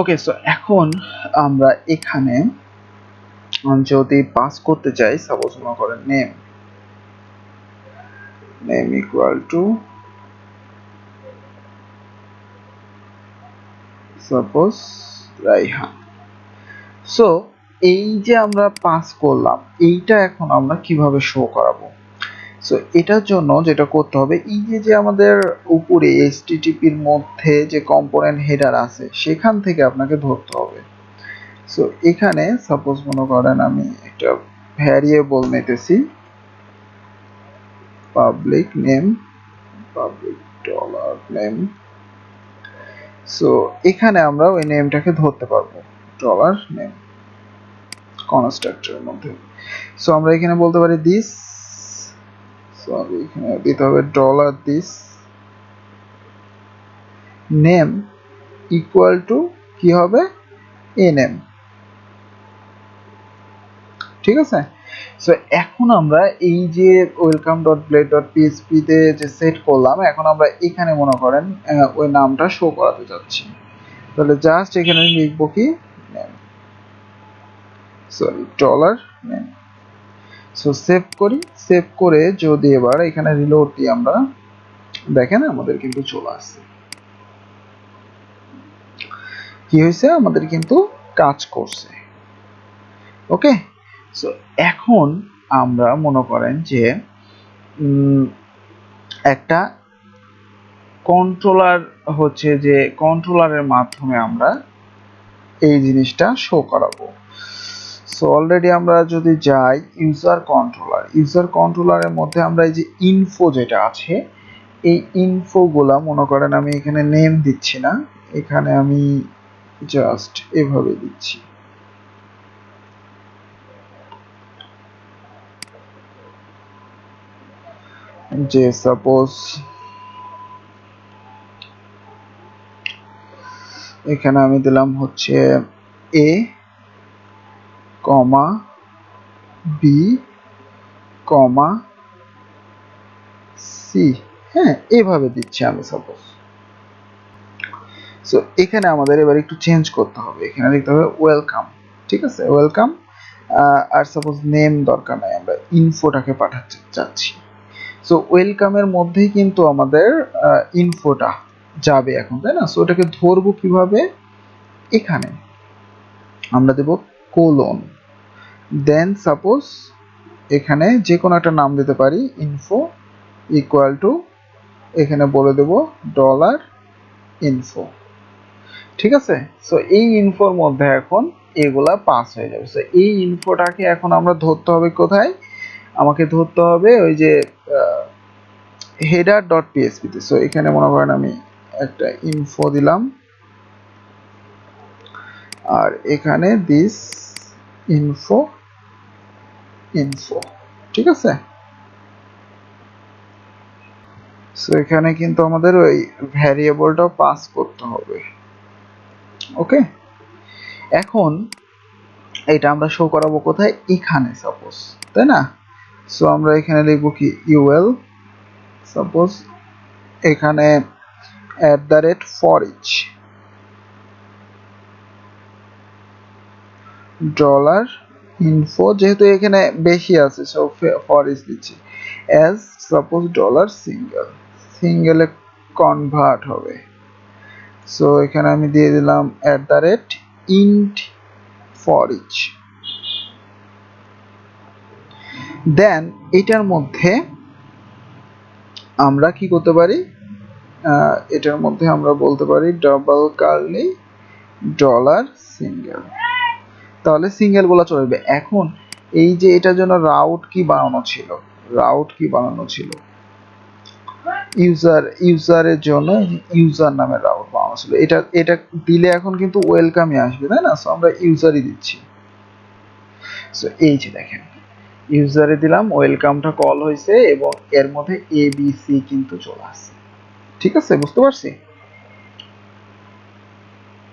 ওকে, so এখন আমরা এখানে যদি পাস করতে চাই, সাপোজ মনে করেন name equal to suppose Raihan. So এই যে আমরা পাস করলাম, এইটা এখন আমরা কিভাবে শো করাবো? সো এটার জন্য যেটা করতে হবে, এই যে আমাদের উপরে এইচটিটিপির মধ্যে যে কম্পোনেন্ট হেডার আছে সেখান থেকে আপনাকে ধরতে হবে। সো এখানে সাপোজ মনে করেন আমি একটা ভ্যারিয়েবল নিতেছি, public name, public dollar name. So এখানে আমরা ওই নেমটাকে ধরতে পারবো, ডলার নেম কনস্ট্রাক্টরের মধ্যে। সো আমরা এখানে বলতে পারি দিস, সরি এখানে দিতে হবে dollar this name equal to কি হবে, এ নেম। ঠিক আছে। সো এখন আমরা এই যে welcome.blade.php তে যে সেট করলাম, এখন আমরা এখানে মনে করেন ওই নামটা শো করাতে যাচ্ছি। তাহলে জাস্ট এখানে লিখব কি name, sorry dollar name. So save করি, সেভ করে যদি এবার এখানে রিলোড দিই, আমরা দেখেন আমাদের কিন্তু চলে আসছে। কি হয়েছে, আমাদের কিন্তু কাজ করছে। ওকে, সো এখন আমরা মনে করেন যে একটা কন্ট্রোলার হচ্ছে, যে কন্ট্রোলারের মাধ্যমে আমরা এই জিনিসটা শো করাবো। সো অলরেডি আমরা যদি যাই ইউজার কন্ট্রোলারের মধ্যে আমরা এই যে ইনফো যেটা আছে, এই ইনফোগুলা মনে করেন আমি এখানে নেম দিচ্ছি না, এখানে আমি জাস্ট এভাবে দিচ্ছি। যে সাপোজ এখানে আমি দিলাম হচ্ছে এ কমা বি কমা সি, হ্যাঁ এইভাবে দিচ্ছি আমি সাপোজ। সো এখানে আমাদের এবার একটু চেঞ্জ করতে হবে, এখানে লিখতে হবে ওয়েলকাম। ঠিক আছে, ওয়েলকাম। আর সাপোজ নেম দরকার নাই, আমরা ইনফোটাকে পাঠাতে চাচ্ছি। সো ওয়েলকামের মধ্যেই কিন্তু আমাদের ইনফোটা যাবে এখন, তাই না? সো এটাকে ধরবো কিভাবে, এখানে আমরা দেব কোলন, দেন সাপোজ এখানে যে কোনো একটা নাম দিতে পারি, ইনফো ইকুয়াল টু, এখানে বলে দেব ডলার ইনফো। ঠিক আছে। সো এই ইনফোর মধ্যে এখন এগুলা পাস হয়ে যাবে। সো এই ইনফোটাকে এখন আমরা ধরতে হবে কোথায়, আমাকে ধরতে হবে ওই যে header.php তে। সো এখানে মনে করেন আমি একটা ইনফো দিলাম, আর এখানে দিস ইনফো, ঠিক আছে। সো এখানে কিন্তু আমাদের ওই ভ্যারিয়েবলটাও পাস করতে হবে। ওকে, এখন এটা আমরা শো করাবো কোথায়, এখানে সাপোজ, তাই না? সো আমরা এখানে লিখবো কি ইউএল, সাপোজ এখানে @forEach ডলার ইনফো, যেহেতু এখানে বেশি আছে সো forEach দিচ্ছি, অ্যাজ সাপোজ ডলার সিঙ্গেলে কনভার্ট হবে। সো এখানে আমি দিয়ে দিলাম int forEach। দেন এটার মধ্যে আমরা কি করতে পারি, এটার মধ্যে আমরা বলতে পারি ডাবল কার্লি ডলার সিঙ্গেল, তাহলে সিঙ্গেল গুলা চলবে। এখন এই যে এটার জন্য রাউট কি বানানো ছিল, ইউজারের জন্য ইউজার নামের রাউট বানানো ছিল, এটা দিলে এখন কিন্তু ওয়েলকামই আসবে, তাই না? সো আমরা ইউজারই দিচ্ছি। সো এই যে দেখেন ইউজারে দিলাম, ওয়েলকামটা কল হয়েছে এবং এর মধ্যে ABC কিন্তু চলে আসছে। ঠিক আছে, বুঝতে পারছি?